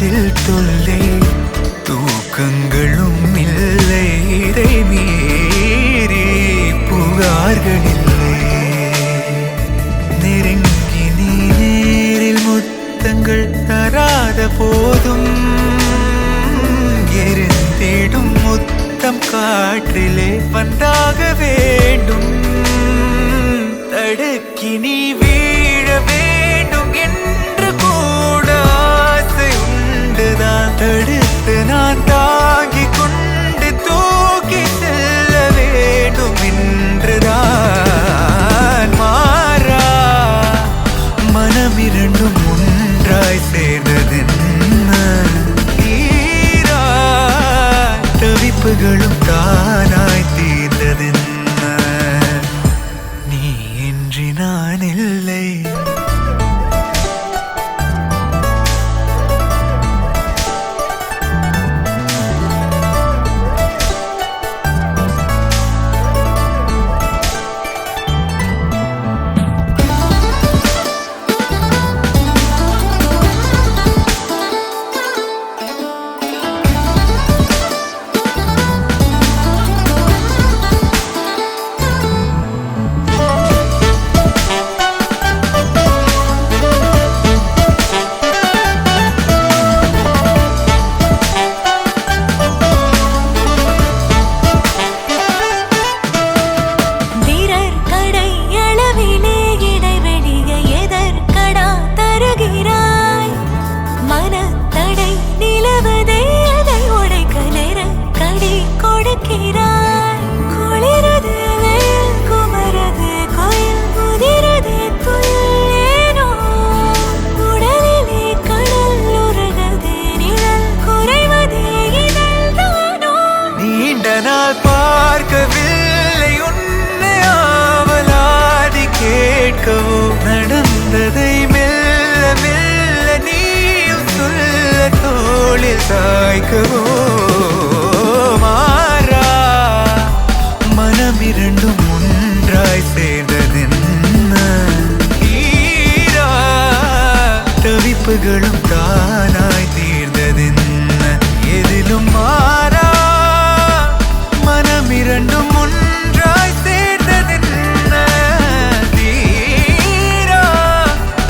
நெஞ்சில் தொல்லை தூக்கங்களும் இல்லை இதை மீறி புகார்கள் இல்லை நெருங்கி நீ நேரில் முத்தங்கள் தராத போதும் எரிந்திடும் முத்தம் காற்றிலே வந்தாக வேண்டும் தடுக்கி நீ வீழ வேண்டும் என்று கூட ஆசை உண்டுதான் தடுத்து நான் தாங்கிக் கொண்டு தூக்கி செல்ல வேண்டும் என்றுதான் மாறா மனம் இரண்டும் ஒன்றாய் சேர்ந்ததென்ன தீரா தவிப்புகளும் தானாய் தீர்ந்ததென்ன நீ இன்றி நான் இல்லை பார்க்கவில்லை உன்னை ஆவலாதி கேட்கவோ நடந்ததை மெல்ல மெல்ல நீயும் சொல்ல தோளில் சாய்க்கவோ மாறா மனம் இரண்டும் ஒன்றாய் சேர்ந்ததென்ன தீரா தவிப்புகளும் தானாய் தீர்ந்ததென்ன எதிலும் மாறா மனம் இரண்டும் ஒன்றாய் சேர்ந்ததென்ன தீரா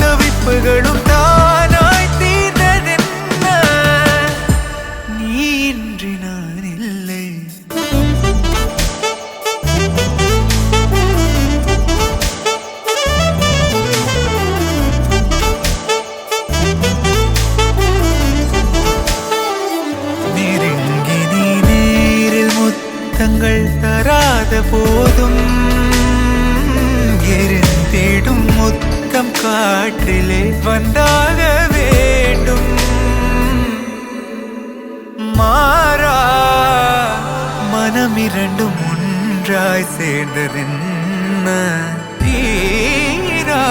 தவிப்புகளும் தானாய் தீர்ந்ததென்ன நீ இன்றி நான் இல்லை நெருங்கி நீ நேரில் முத்தங்கள் தராத போதும் எரிந்திடும் முத்தம் காற்றிலே வந்தாக வேண்டும் மாறா மனம் இரண்டும் ஒன்றாய் சேர்ந்ததென்ன தீரா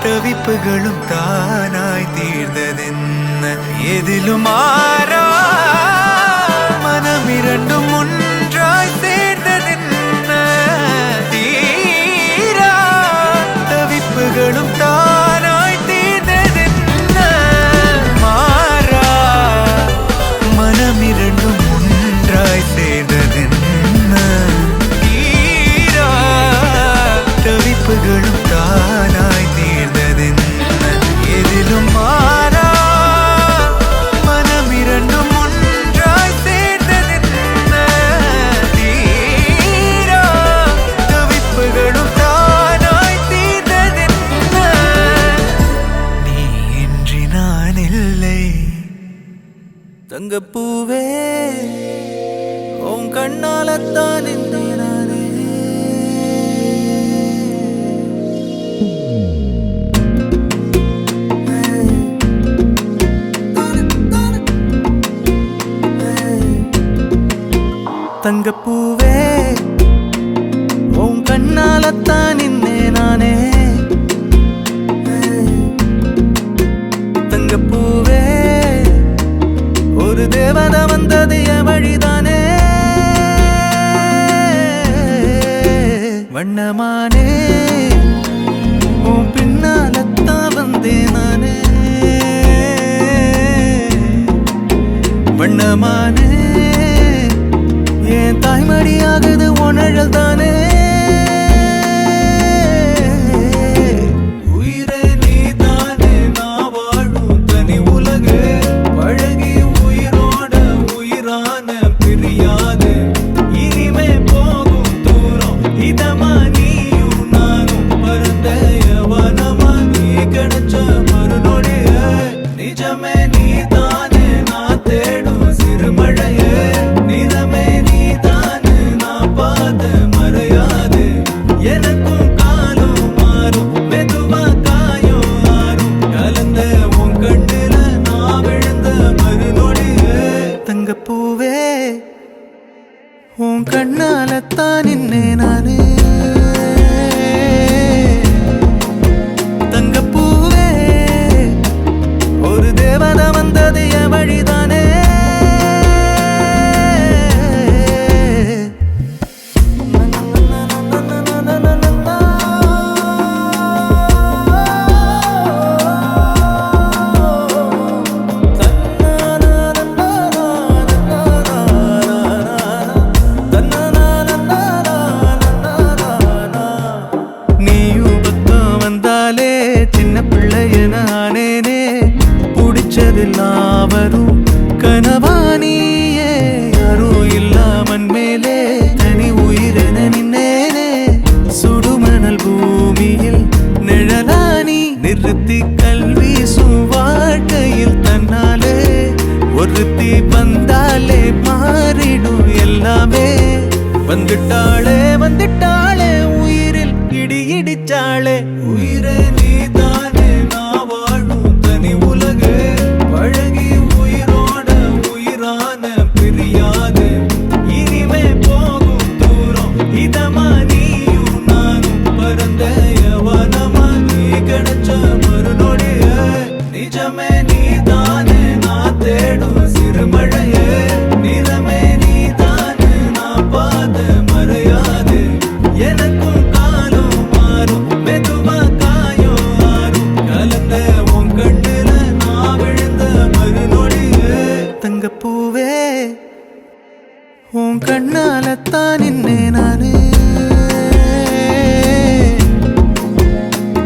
தவிப்புகளும் தானாய் தீர்ந்ததென்ன எதிலும் மாறா மனம் இரண்டும் ஒன்றாய் சேர்ந்ததென்ன தீரா தவிப்புகளும் தானாய் தீர்ந்ததென்ன மாறா மனம் இரண்டும் ஒன்றாய் சேர்ந்ததென்ன தீரா தவிப்புகளும் தானாய் தீர்ந்ததென்ன எதிலும் மாறா மனம் இரண்டும் ஒன்றாய் சேர்ந்ததென்ன தீரா தவிப்புகளும் தானாய் தீர்ந்ததென்ன நீ இன்றி நான் இல்லை தங்கப்பூவே உன் கண்ணாலத்தான் நானே தங்கப்பூவே உன் கண்ணாலத்தான் நானே தங்கப்பூவே ஒரு தேவதை வந்தது என் வழிதானே வண்ணமானே உன் பின்னாலத்தான் வந்தேன் நானே இதமானே என் தாய்மடியாகுது உணழல் தானே உயிரே நீ தானே நான் வாழும் தனி உலகு பழகி உயிரோட உயிரான பிரியாது இனிமே போகும் தூரம் இதமா நீயும் நானும் பரந்த யவனமா நீ கிடைச்ச மறுநொடிய நிஜமே நீ தானே நான் தேடும் சிறுமழையே நிறமே நீ தானே நான் பார்த்த மறையாது எனக்கும் காலம் மாறும் மெதுவா காயம் ஆறும் கலந்த உன் கண்ணுல நான் விழுந்த மறுநொடியே தங்கப்பூவே உன் கண்ணாலத்தான் நின்னே நானே தங்கப்பூவே ஒரு தேவதை வந்தது என் வழிதானே நீயும் பக்கம் வந்தாலே சின்ன பிள்ளையன ஆனேனே பிடிச்சதெல்லாம் வரும் கனவானியே யாரும் இல்லாமன் மேலே தனி உயிரென நின்னேனே சுடுமணல் பூமியில் நிழலானி நிறுத்தி கல்வி வாழ்க்கையில் தன்னாலே ஒருத்தி வந்தாலே மாறிடும் எல்லாமே வந்துட்டாளே வந்துட்டாளே உயிரில் இடி இடிச்சாளே உயிரே நீ தானே நான் வாழும் தனி உலகு பழகி உயிரோட உயிரான பிரியாது இனிமே போகும் தூரம் இதமா நீயும் நானும் பரந்த யவனமா நீ கிடைச்ச மறுநொடிய நிஜமே நீ தானே நான் தேடும் சிறுமழையே நிறமே நீ தானே நான் பார்த்த மறையாது எனக்கும் காலம் மாறும் மெதுவா காயம் ஆறும் கலந்த உன் கண்ணுல நான் விழுந்த மறுநொடியே தங்கப்பூவே உன் கண்ணாலத்தான் நின்னே நானே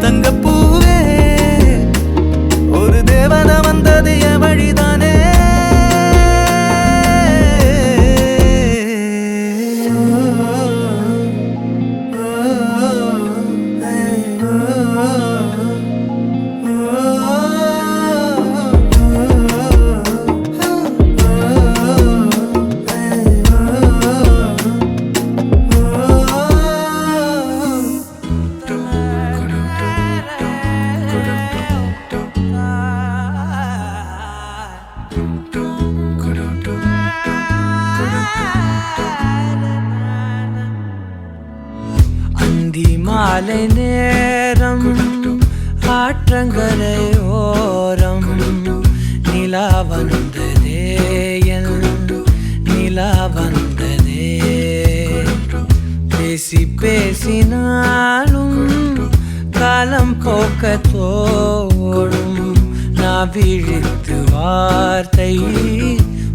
தங்கப்பூவே ஒரு தேவதை வந்தது என் வழிதானே அந்தி மாலை நேரம் ஆற்றங்கரை ஓரம் நிலா வந்ததே என் நிலா வந்ததே பேசி பேசினாலும் காலம் போக்க தோடும் நான் விழித்து வார்த்தை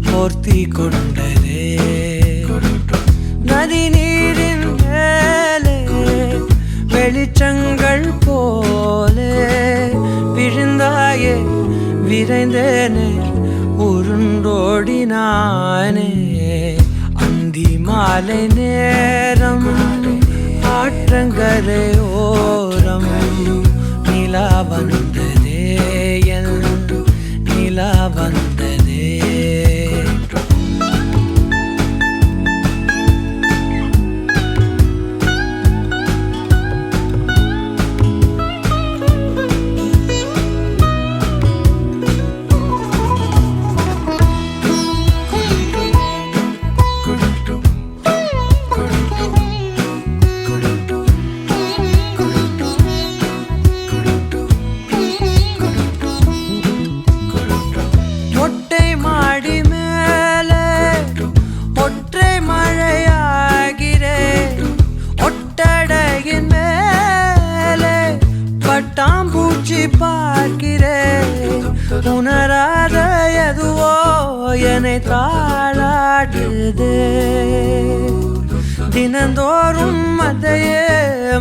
போர்த்தி கொண்டதே நதி நீரின் மேலே வெளிச்சங்கள் போலே விழுந்தாயே விரைந்தேனே உருண்டோடினானே அந்தி மாலை நேரம் ஆற்றங்கரை ஓரம் நிலா வந்ததே என் நிலா வந்ததே பார்க்கிறேன் உணராத எதுவோ என்னை என்னை தாளாட்டுதே தினந்தோறும் அதையே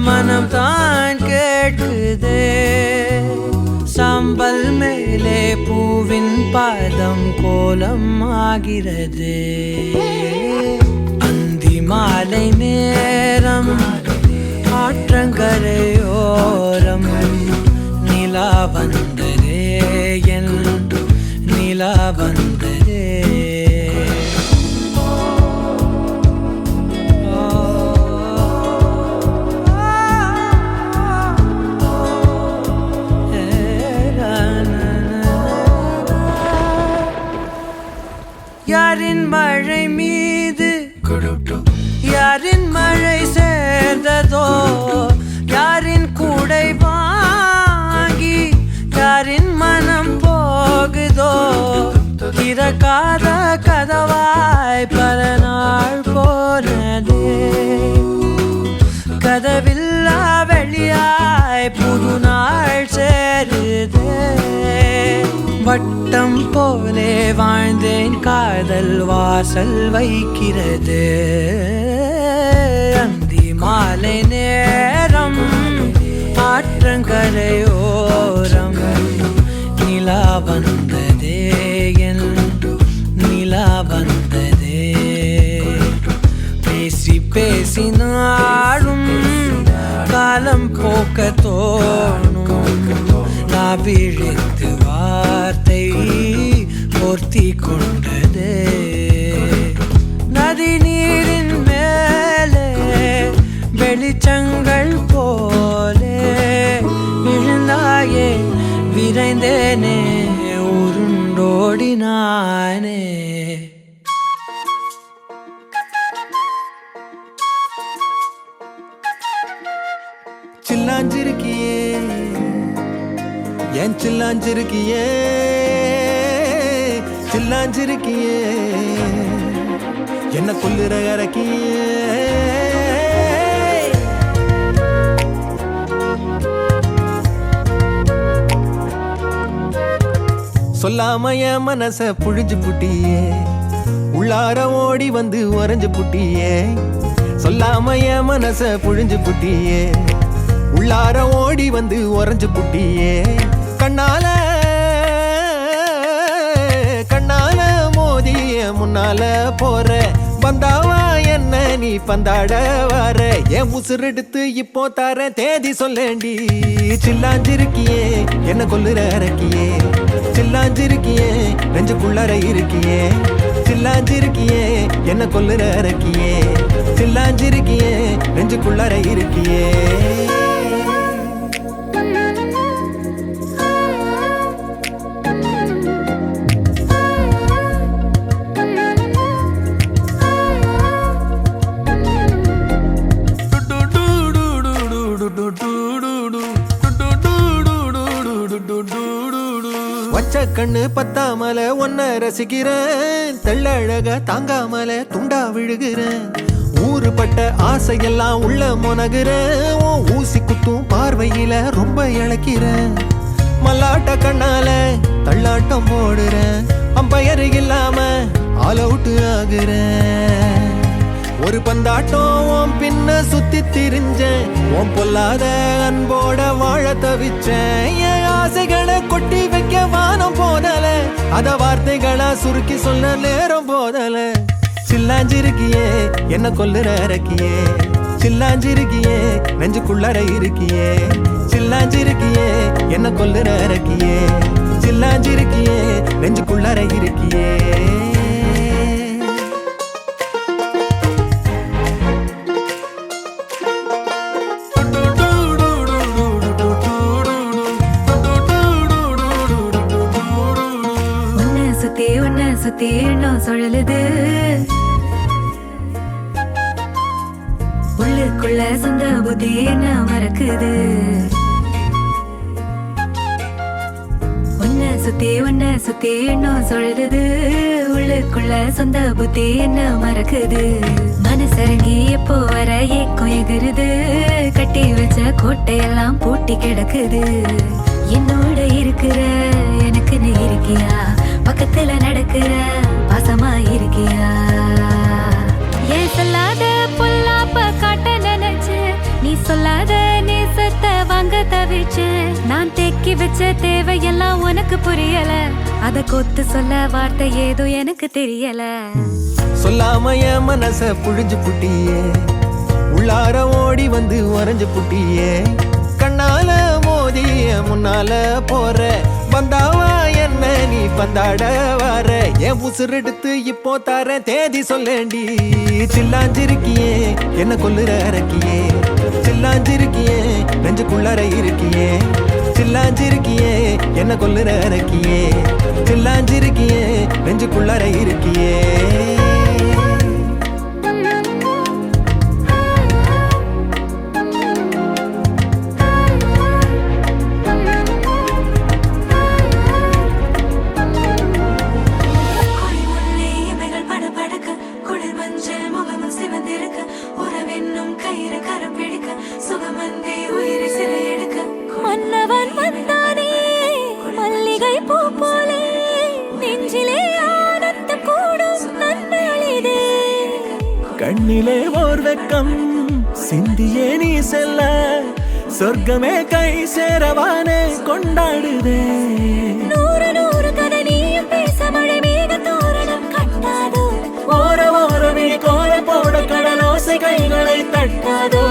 மனம் தான் கேட்குதே சாம்பல் மேலே பூவின் பாதம் கோலம் ஆகிறது அந்தி மாலை நேரம் ஆற்றங்கரையோரம் நிலா வந்ததே என் நிலா வந்ததே யாரின் மழை மீது யாரின் மழை சேர்ந்ததோ யாரின் கூடை வாங்கி யாரின் மனம் போகுதோ திறக்காத கதவாய் பல நாள் போனதே கதவில்லா வெளியாய் புது நாள் சேருதே வட்டம் போலே வாழ்ந்தேன் காதல் வாசல் வைக்கிறது அந்தி மாலை நேரம் ஆற்றங்கரையோரம் நிலா வந்ததே என் நிலா வந்ததே பேசி பேசி நாளும் காலம் போக்க தோணும் நான் விழித்து வார்த்தை போர்த்தி கொண்டதே நதி நீரின் மேலே வெளிச்சங்கள் போலே விழுந்தாயே விரைந்தேனே உருண்டோடினானே சில்லாஞ்சிருக்கியே என் சில்லாஞ்சிருக்கியே சில்லாஞ்சிருக்கியே என்ன கொல்லுற இறக்கியே சொல்லாம என் மனச புழிஞ்சு புட்டியே உள்ளார ஓடி வந்து உறைஞ்சு புட்டியே சொல்லாம என் மனச புழிஞ்சு புட்டியே உள்ளார ஓடி வந்து உறைஞ்சு புட்டியே கண்ணால கண்ணால மோதிய முன்னால போற வந்தாவா என்ன நீ பந்தாட வர என் உசுரெடுத்து இப்போ தர தேதி சொல்லேண்டி சில்லாஞ்சிருக்கியே என்ன கொல்லுற இறக்கியே சில்லாஞ்சிருக்கியே நெஞ்சுக்குள்ளற இருக்கியே சில்லாஞ்சிருக்கியே என்ன கொல்லுற இறக்கியே சில்லாஞ்சிருக்கியே நெஞ்சுக்குள்ளற இருக்கியே வச்ச கண்ணு பத்தாமல ஒன்ன ரசிக்கிறேன் தெள்ளழக தாங்காமல துண்டா விழுகிறேன் ஊறுபட்ட ஆசையெல்லாம் உள்ள முனகுறேன் ஊசி குத்தும் பார்வையில ரொம்ப இழக்கிறேன் மல்லாட்ட கண்ணால தள்ளாட்டம் போடுறேன் அம்பயரு இல்லாம ஆல் அவுட் ஆகுறேன் ஒரு பந்தாட்டம் உன் பின்ன சுத்தி திரிஞ்சேன் உன் பொல்லாத அன்போட வாழ தவிச்சேன் என் ஆசைகளை கொட்டி வைக்க வானம் போதல அத வார்த்தைகளா சுருக்கி சொல்ல நேரம் போதல சில்லாஞ்சிருக்கியே என்ன கொல்லுற இறக்கியே சில்லாஞ்சிருக்கியே நெஞ்சுக்குள்ளற இருக்கியே சில்லாஞ்சிருக்கியே என்ன கொல்லுற இறக்கியே சில்லாஞ்சிருக்கியே நெஞ்சுக்குள்ளற இருக்கியே சுத்தி எண்ணம் சுழலுது உள்ளுக்குள்ள சொந்த புத்தி என்ன மறக்குது உன்னை சுத்தி எண்ணம் சுழலுது உள்ளுக்குள்ள சொந்த புத்தி என்ன மறக்குது மனசரங்கி எப்போ வர ஏக்கம் எகுருது கட்டி வச்ச கோட்டையெல்லாம் பூட்டி கிடக்குது என்னோட இருக்கிற எனக்கு நீ இருக்கியா பக்கத்துல நடக்கிற பாசமா வச்ச தேவையெல்லாம் உனக்கு புரியல, அத கொத்து சொல்ல வார்த்தை ஏதோ எனக்கு தெரியல. சொல்லாம என் மனச புழிஞ்சு புட்டியே, உள்ளார ஓடி வந்து உறைஞ்சு புட்டியே. கண்ணால மோதி முன்னால போற, வந்தாவா என்ன நீ பந்தாட வர. என் உசுர் எடுத்து இப்போ தர தேதி சொல்லேண்டி. சில்லாஞ்சிருக்கியே என்ன கொல்லுற அரக்கியே, சில்லாஞ்சிருக்கியே நெஞ்சுக்குள்ளற இருக்கியே. சில்லாஞ்சிருக்கியே என்ன கொல்லுற அரக்கியே, சில்லாஞ்சிருக்கியே நெஞ்சுக்குள்ளற இருக்கியே. மன்னவன் வந்தானே மல்லிகை பூ போலே, நெஞ்சிலே ஆனந்தம் கூடும் நன்னாளிதே. கண்ணிலே ஓர் வெக்கம் சிந்தியே நீ செல்ல, சொர்க்கமே கை சேரவானே கொண்டாடுதே. நூறு நூறு கதை நீயும் பேச, மழை மேக தோரணம் கட்டாதோ. ஓர ஓரமே கோல போட கடலோசை கைகளை தட்டாதோ.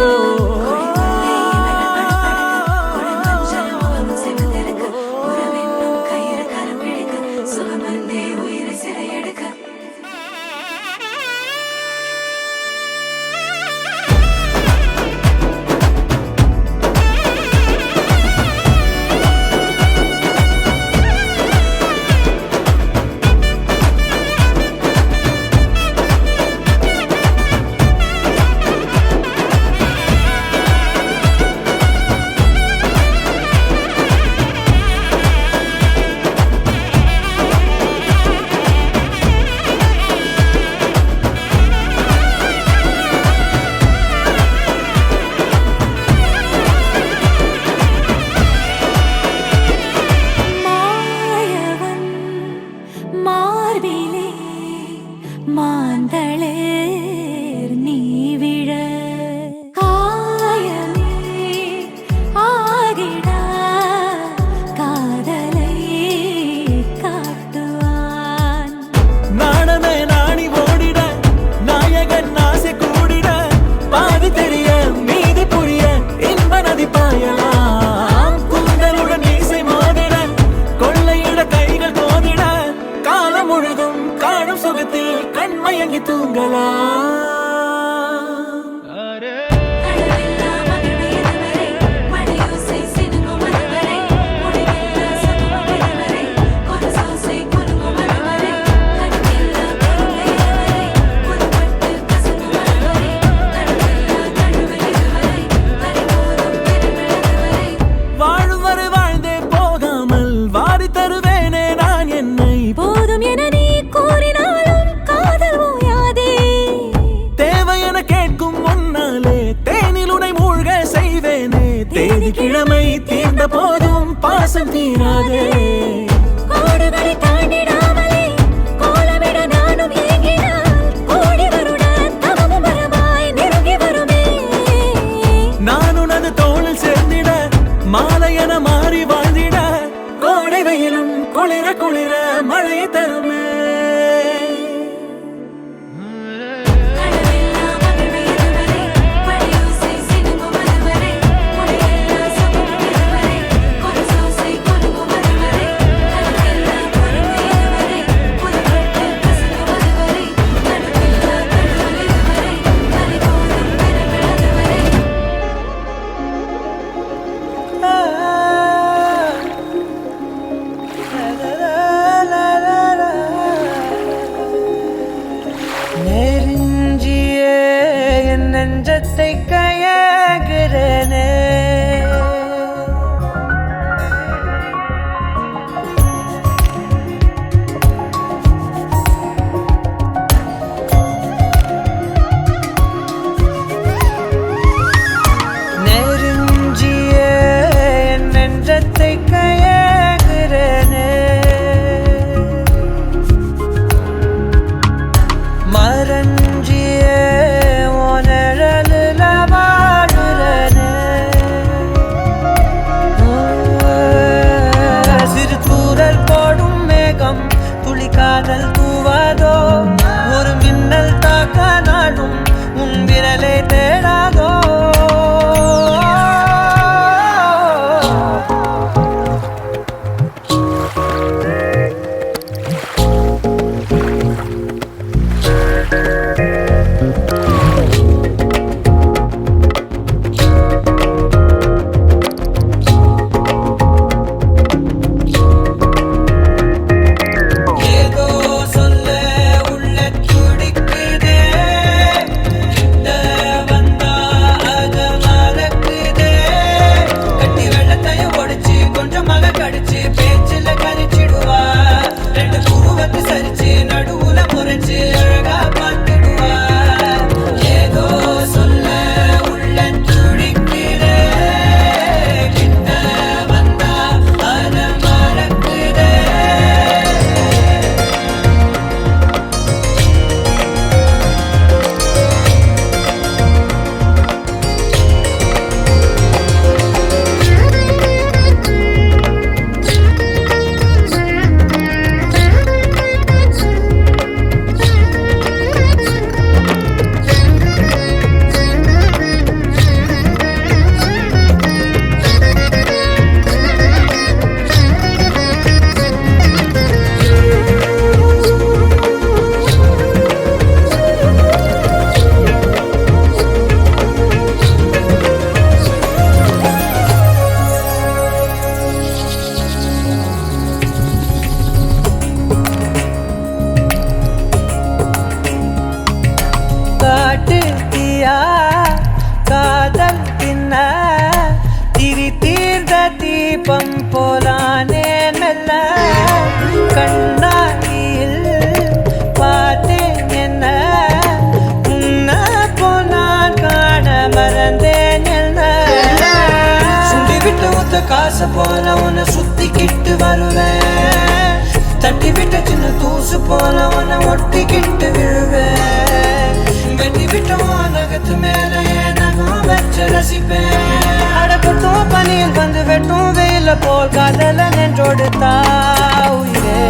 மார்பிலே மாந்தளேர் நீ விழ, காயமே ஆகிடா காதலை காட்டுவான். நாணமே நாணி ஓடிட, நாயகன் ஆசை கூடிட, பாதி தெரிய மீதி புரிய இன்ப நதி பாயலாம். கூந்தலுடன் மீசை மோதிட, கொள்ளையிட கைகள் கோதிட, காலம் முழுதும் காணும் சுகத்தில் கண்மயங்கி தூங்கலாம். வாழும் வரை வாழ்ந்தே போகாமல் வாரி தருவேனே நான் என்னை. போதும் என நீ கூறினாலும் காதல் ஓயாதே. தேவை என கேட்கும் முன்னாலே தேனில் உனை மூழ்க செய்வேனே. தேதி கிழமை தீர்ந்த போதும் பாசம் தீராதே. கோடுகளை தாண்டிடாமலே கோலமிட நானும் ஏங்கினால், கோடி வருட தவமும் வரமாய் நெருங்கி வருமே. நான் உனது தோளில் சேர்ந்திட, மாலை என மாறி வாழ்ந்திட, கோடை வெயிலும் குளிர குளிர மழை தருமே. காதல் தூவாதோ ஒரு மின்னல் தாக்க நாடும் உன் விரலை தேடாதோ காதல் பின்ன திரி தீர்ந்த தீபம் போலானே மெல்ல கண்ணாடியில் பார்த்தேன் என்ன உன்ன போனான் காண மறந்தேன் என்ன சுண்டி விட்டு ஒத்த காசு போல உன்னை சுத்திக்கிட்டு வருவேன் தட்டி விட்ட சின்ன தூசு போல உன்னை ஒட்டிக்கிட்டு விழுவேன் வெட்டி விட்டோம் நகத்து மேல நகம் வச்சு ரசிப்பேன் அடக்கட்டும் பனியில் வந்து வெட்டும் வெயில போல் காதல நின்றோடு தாவுயிரே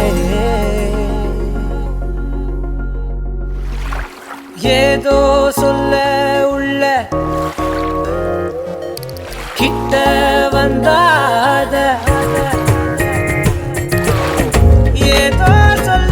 ஏதோ சொல்ல உள்ள கிட்ட வந்தாத ஏதோ சொல்ல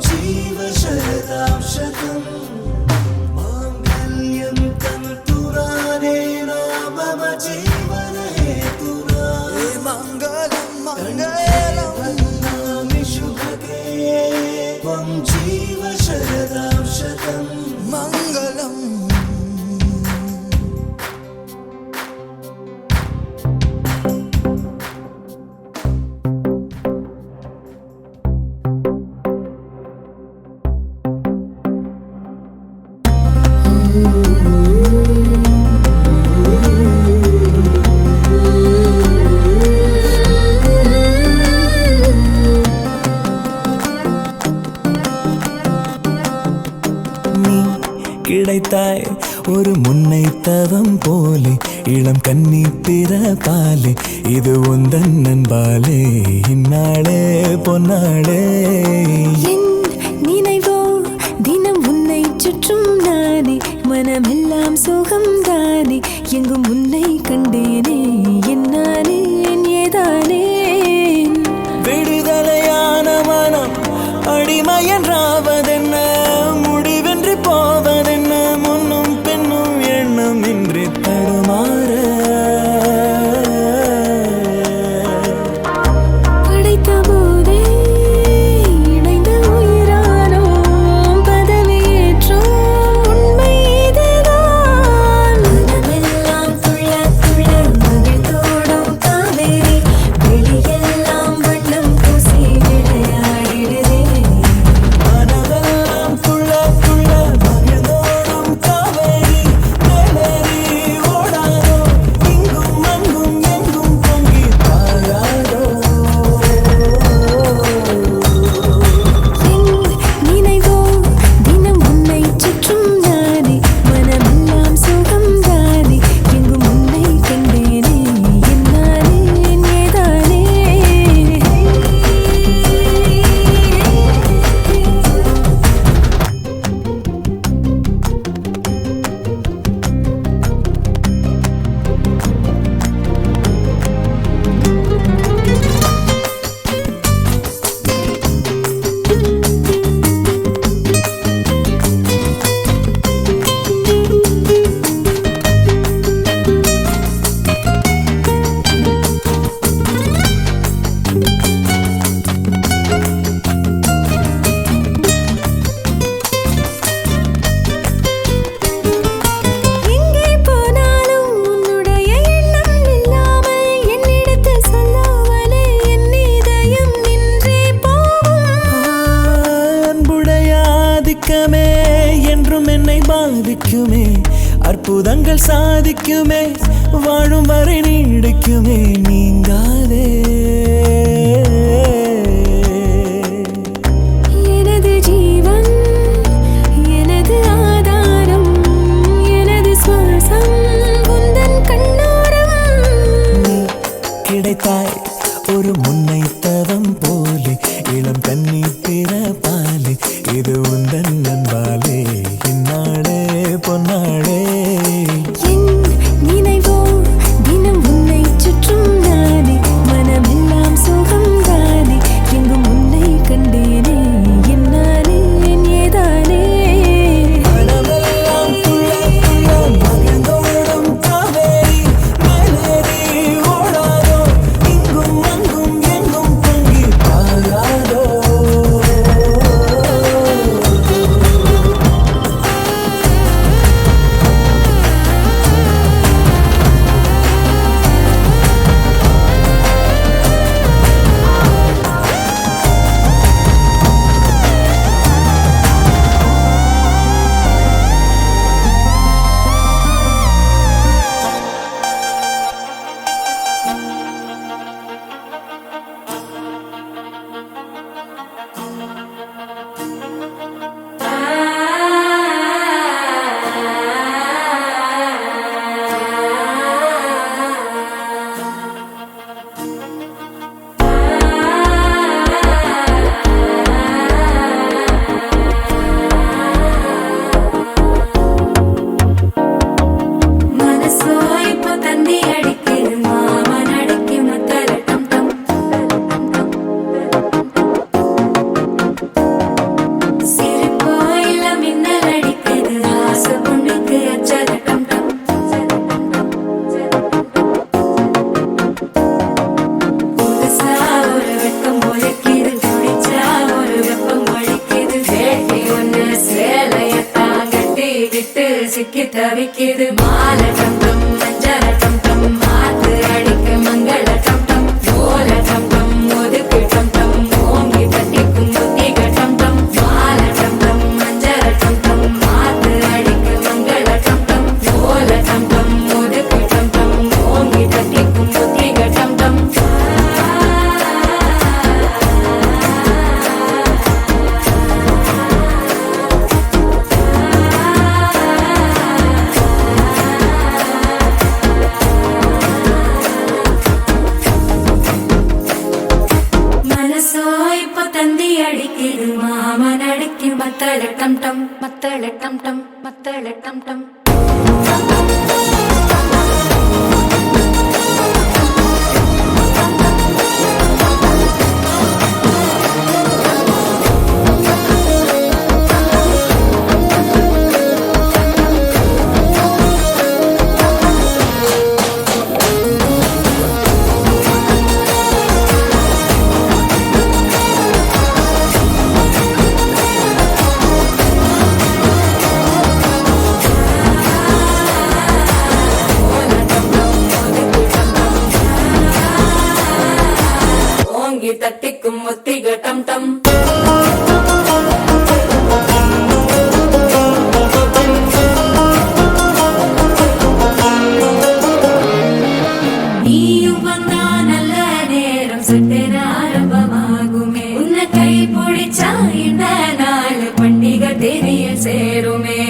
जीव शरदां शतम् மங்களம் கிடைத்தாய் ஒரு முன்னை தவம் போலே இளம் கன்னி பிறப்பாலே இது உந்தன் நண்பாலே இந்நாளே பொன்னாளே என் நினைவோ தினம் உன்னை சுற்றும் நானே மனமெல்லாம் சுகம் தானே எங்கும் உன்னை கண்டேனே என்னானே ஏதானே விடுதலையான மனம் அடிமை என்றாவதென்ன முடிவென்று போவதென்ன முன்னும் பின்னும் எண்ணம் இன்றி தடுமாற படைத்த போதே இணைந்த உயிரானோம் பதவியேற்றோம் உண்மை இதுதான் மனமெல்லாம் துள்ள துள்ள மகிழ்ந்தோடும் காவேரி வெளியெல்லாம் வண்ணம் பூசி விளையாடிடுதே மனதெல்லாம் துள்ள துள்ள மகிழ்ந்தோடும் காவேரி மேலேறி ஓடாதோ இங்கும் அங்கும் எங்கும் பொங்கி பாயாதோ என் நினைவோ தினம் உன்னை சுற்றும் நானே மனமெல்லாம் சுகம் தானே எங்கும் உன்னை கண்டேனே என்னானே ஏதானே எங்கே போனாலும் உன்னுடைய எண்ணம் இல்லாமல் என்னிடத்தில் சொல்லாமலே என் இதயம் நின்றே போகும் அன்புடைய ஆதிக்கமே என்றும் என்னை பாதிக்குமே அற்புதங்கள் சாதிக்குமே வாழும் வரை நீடிக்குமே நீங்காதே எனது ஜீவன் எனது ஆதாரம் எனது சுவாசம் உந்தன் கண்ணோரம் நீ கிடைத்தாய் ஒரு முன்னை தவம் போலே இளம் கன்னி பிறப்பாலே இது உந்தன் நண்பாலே இந்நாளே பொன்னாளே என் நினைவோ தினம் உன்னை சுற்றும் நானே மனமெல்லாம் சுகம் தானே எங்கும் உன்னை கண்டேனே என்னானே ஏதானே மனமெல்லாம் துள்ள துள்ள மகிழ்ந்தோடும் காவேரி மேலேறி ஓடாதோ இங்கும் அங்கும் எங்கும் பொங்கி பாயாதோ சிக்கி தவிக்குது மாலை டம் டம் மஞ்சள டம் டம் மாத்து அடிக்க மங்கள டம் டம் ஓல டம் டம் ஒதுக்கு டம் டம் ஓங்கி தட்டிக்கும் முத்திக டம் டம் மாலை டம் டம் மஞ்சள டம் டம் மாத்து அடிக்க மங்கள டம் டம் ஓல டம் டம் ஒதுக்கு டம் டம் ஓங்கி தட்டிக்கும் முத்திக டம் டம் மனசோ இப்போ தந்தி அடிக்குது மாமன் அடிக்கு மத்தள டம் டம் மத்தள டம் டம் மத்தள டம் டம் ஓங்கி தட்டிக்கும் முத்திக டம் டம் நீயும் வந்தா நல்ல நேரம் சட்டென ஆரம்பமாகுமே உன்னை கை பிடிச்சா இந்த நாள் பண்டிகை தேனியில் சேருமே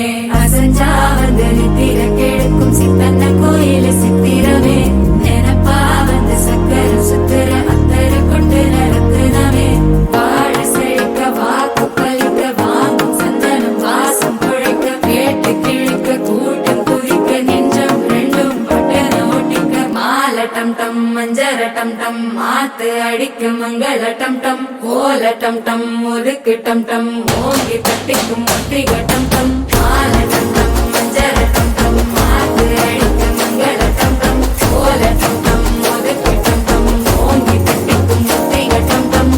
அசஞ்சா வந்து நித்திர கெடுக்கும் சித்தன்ன கோயில சித்திரமே நினப்பா வந்து சக்கர சுத்திர அத்தர கொண்டு நடத்துனவே வாழ செழிக்க வாக்கு பலிக்க வாங்கும் சந்தனம் வாசம் குழைக்க கேட்டு கிழிக்க கூட்டம் குதிக்க நெஞ்சம் ரெண்டும் பட்டன ஒட்டிக்க மாலை டம் டம் மஞ்சர டம் டம் மாத்து அடிக்க மங்கள டம் டம் ஓல டம் டம் ஒதுக்கு டம் டம் ஓங்கி தட்டிக்கும் முத்திக டம் டம் மாலை டம் டம் மஞ்சர டம் டம் மாத்து அடிக்க மங்கள டம் டம் ஓல டம் டம் ஒதுக்கு டம் டம் ஓங்கி தட்டிக்கும் முத்திக டம் டம்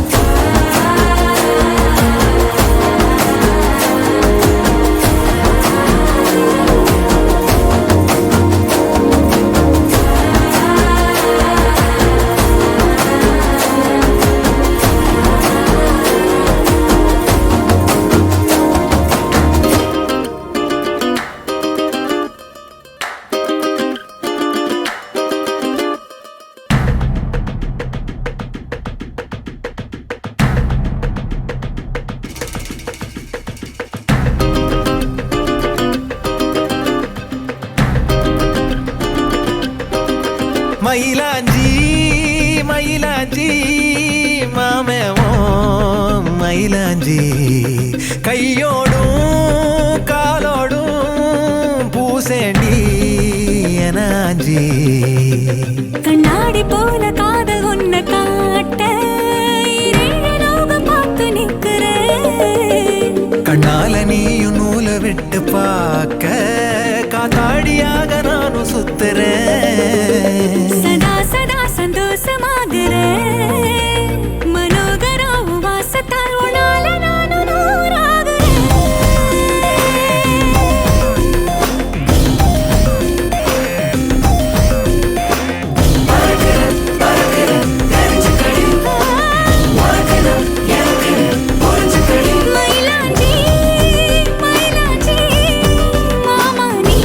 மயிலாஞ்சி மயிலாஞ்சி மாமேவோ மயிலாஞ்சி கையோடும் காலோடும் பூசேண்டி எனாஞ்சி கண்ணாடி போல காதல் உன்னை காட்ட இரேழு லோகம் பார்த்து நிக்கிறேன் கண்ணால நீயும் நூலை விட்டு பார்க்க காத்தாடியாக நானும் சுத்துறேன் சதா சதா சந்தோஷமாகிறேன் மனோகரா வாசத்தால் உன்னால நானும் நூறாகிறேன் மயிலாஞ்சி மயிலாஞ்சி மாமா நீ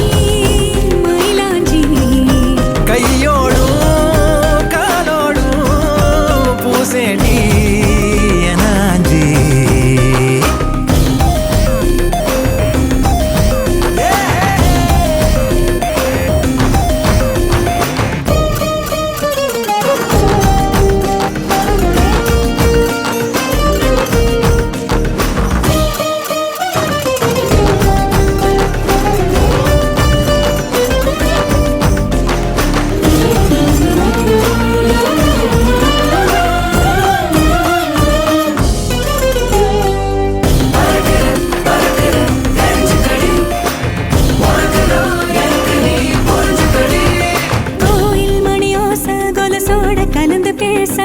மயிலாஞ்சி கையோடும் காலோடும் பூசேண்டி எனாஞ்சி கோயில் மணியோச கொலசோட கலந்து பேச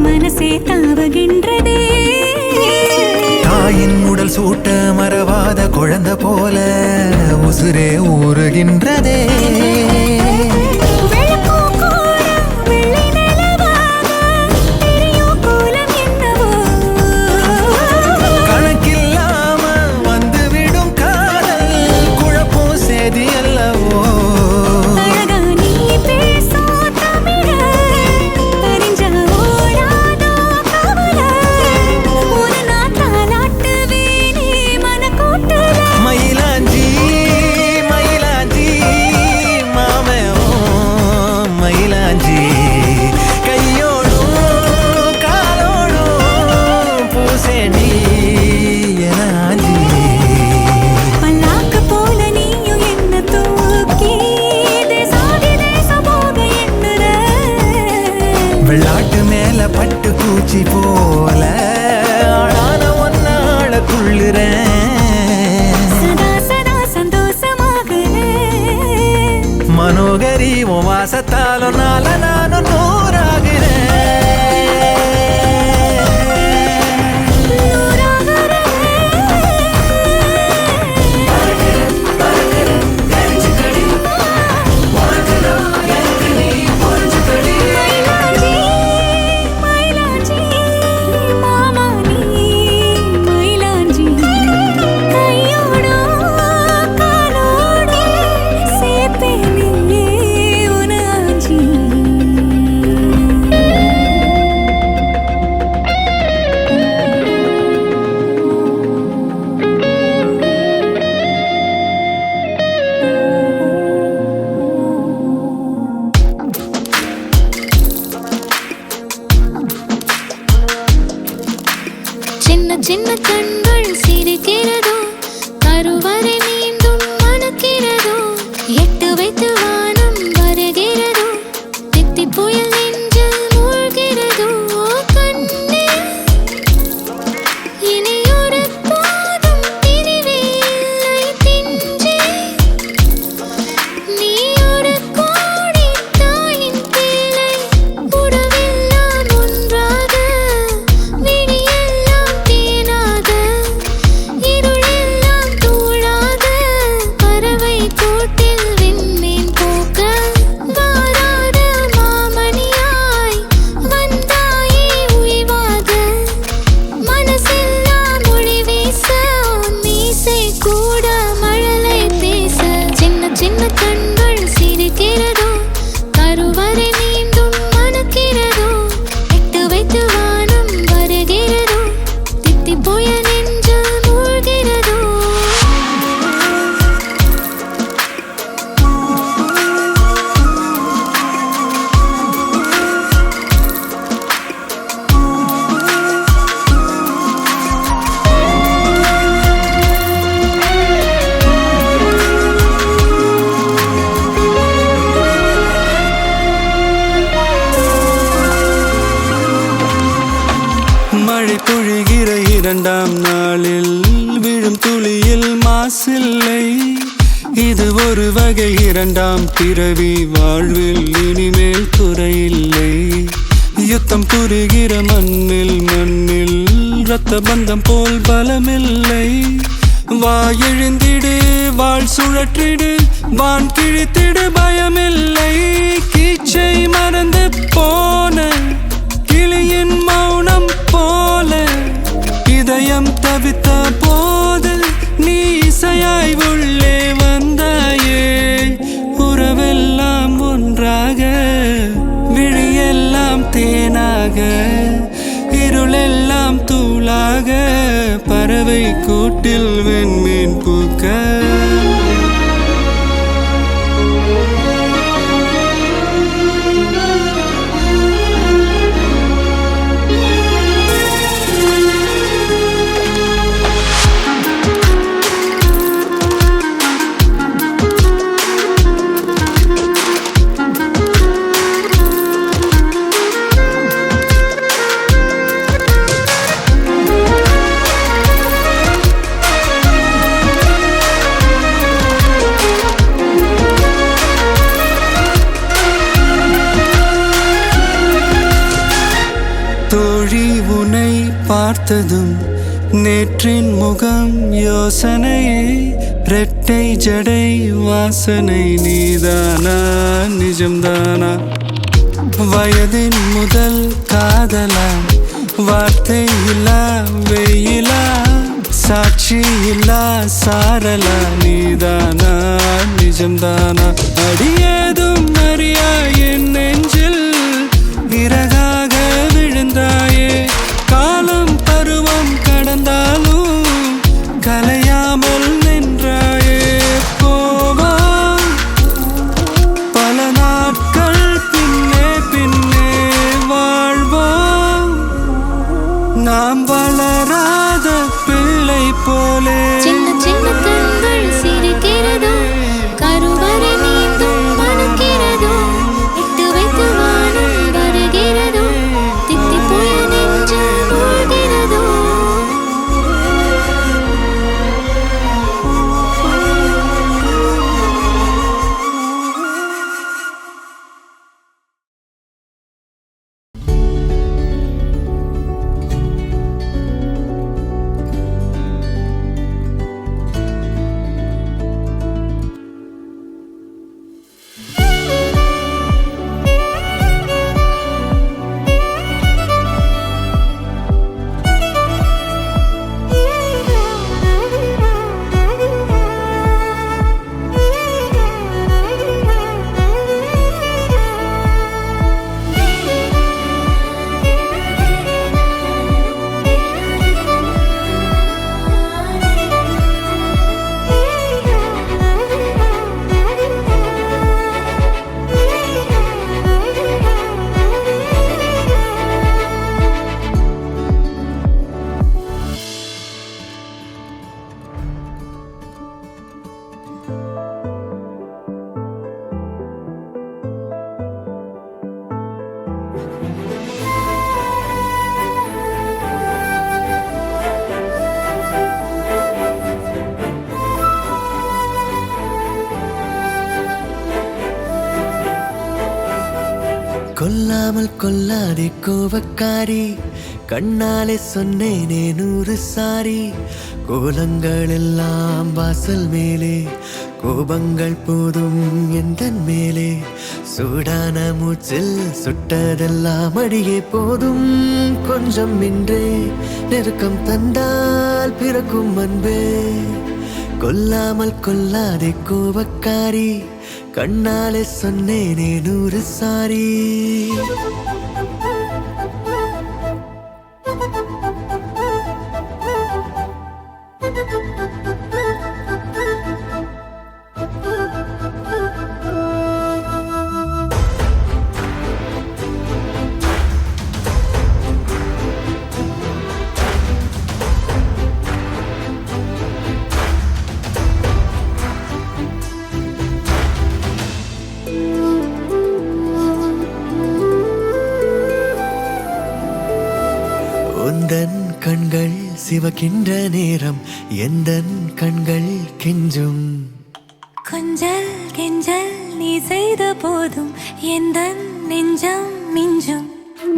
மனசே தாவுகின்றதே தாயின் உடல் சூட்ட மறவாத குழந்தை போல உசுரே ஊறுகின்றதே. கணக்கில்லாம வந்துவிடும் காதல் குழப்பம் சேதி அல்லவோ. மயிலாஞ்சி மயிலாஞ்சி மாமே மயிலாஞ்சி கையோடும் காலோடும் பூசேண்டி எனாஞ்சி. பல்லாக்கு போல நீயும் என்ன தூக்கி தேசாதி தேச போக எண்ணுற. வெள்ளாட்டு மேல பட்டு பூச்சி போல ஆளான ஒன்னாளக்குள்ளுறேன். மனோகரி உன் வாசத்தாலும் நால நானும் நூறாகிறேன். சின்ன சின்ன கண்கள் சிரிக்கிறதோ, கருவறை மீண்டும் மணக்கிறதோ, எட்டு வைத்து வானம் வருகிறதோ, தித்தி புயல் நெஞ்சில் மூழ்கிறதோ. கண்ணே இனியொரு போதும் பிரிவே இல்லை தின்றே. நீ ஒரு கோடி தாயின் பிள்ளை, உறவெல்லாம் ஒன்றாக, விழியெல்லாம் தேனாக, இருளெல்லாம் தூளாக, பறவை கூட்டில் விண்மீன் போக்க, வாராத மாமணியாய் வந்தாயே உய்வாக, மனசெல்லாம் மொழி வீச, மீசை கூட மழலை பேச. சின்ன சின்ன கண்கள் சிரிக்கிறதோ, கருவறை மீண்டும் மணக்கிறதோ, எட்டு வைத்து வானம் வருகிறதோ, தித்தி புயல் நெஞ்சில் மூழ்கிறதோ. மழை பொழிகிற இரண்டாம் நாளில் விழும் துளியில் மாசில்லை. இது ஒரு வகை இரண்டாம் பிறவி, வாழ்வில் இனிமேல் குறையில்லை. யுத்தம் புரிகிற மண்ணில் மண்ணில் இரத்த பந்தம் போல் பலமில்லை. வா எழுந்திடு வாழ் சுழற்றிடு, வான் கிழித்திடு பயமில்லை. கீச்சை மறந்து போன கிளியின் மௌனம் போல, இதயம் தவித்த போது நீ இசையாய் உள்ளே வந்தாயே. உறவெல்லாம் ஒன்றாக, விழியெல்லாம் தேனாக, இருளெல்லாம் தூளாக, பறவை கூட்டில் வெண்மீன் பூக்க. பார்த்ததும் நேற்றின் முகம் யோசனையை ரெட்டை ஜடை வாசனை நீதானா நிஜம்தானா வயதின் முதல் காதலா வார்த்தை இல்லா வெயிலா சாட்சி இல்லா சாரலா நீதானா நிஜம்தானா அடியேதும் அறியா என் நெஞ்சில் இறகாக விழுந்தாயே காலம் பருவம் கடந்தாலும் கலையாமல் நின்றாயே போவா பல நாட்கள் பின்னே பின்னே வாழ்வோம் நாம் வளராத பிள்ளை போலே சின்ன சின்ன கண்கள் சிரிக்கிறதோ கருவறை நீந்தும் மணக்கிறதோ இட்டு வைத்து வானம் வருகிறதோ தித்தி போய நெஞ்சு மூழ்கிறதோ கொல்லாமல் கொல்லாதே கோபக்காரி கண்ணாலே சொன்னேனே 100 சாரி கோலங்கள் எல்லாம் வாசல் மேலே கோபங்கள் போதும் எந்தன் மேலே சூடான மூச்சில் சுட்டதெல்லாம் அடியே போதும் கொஞ்சம் இன்றே நெருக்கம் தந்தால் பிறக்கும் அன்பே கொல்லாமல் கொல்லாதே கோபக்காரி கண்ணாலே சொன்னேனே 100 சாரி உந்தன் கண்கள் சிவக்கின்ற நேரம் எந்தன் கண்கள் கெஞ்சும் கொஞ்சல் கெஞ்சல் நீ செய்த போதும் எந்தன் நெஞ்சம் மிஞ்சும்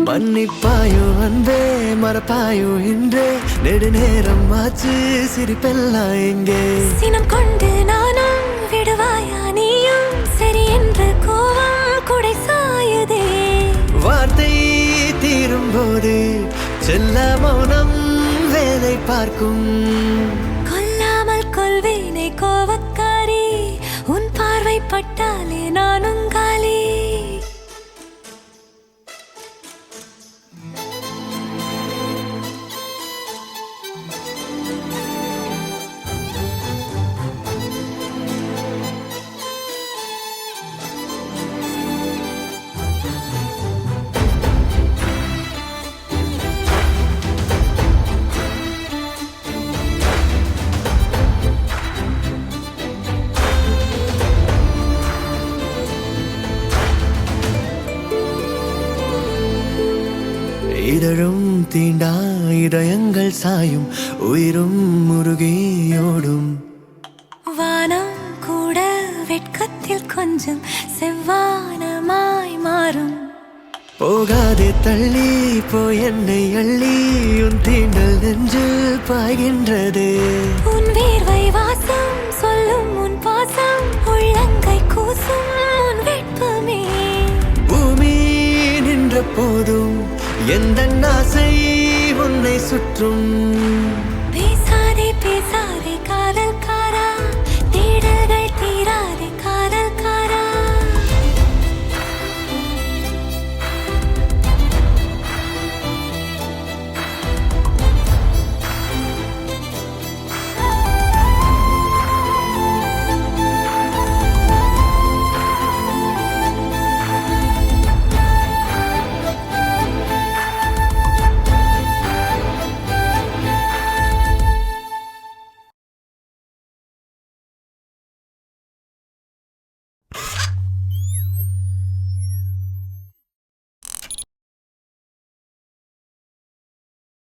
மன்னிப்பாயோ அன்பே மறப்பாயோ இன்றே நெடுநேரம் ஆச்சு சிரிப்பெல்லாம் எங்கே சினம் கொண்டு நானும் விடுவாயா நீயும் சரி என்ற கோவம் குடை சாயுதே வார்த்தை தீரும் போது செல்ல மௌனம் வேலை பார்க்கும் கொல்லாமல் கொள்வேனே கோவக்காரி உன் பார்வை பட்டாலே நானும் காலி இதழும் தீண்டா இதயங்கள் சாயும் உயிரும் முருகியோடும் வானம் கூட வெட்கத்தில் கொஞ்சம் செவ்வானமாய் மாறும் போகாதே தள்ளி போய் என்னை அள்ளி உன் தீண்டல் நெஞ்சில் பாய்கின்றது உன் வேர்வை வாசம் சொல்ல எப்போதும் எந்த ஆசை உன்னை சுற்றும்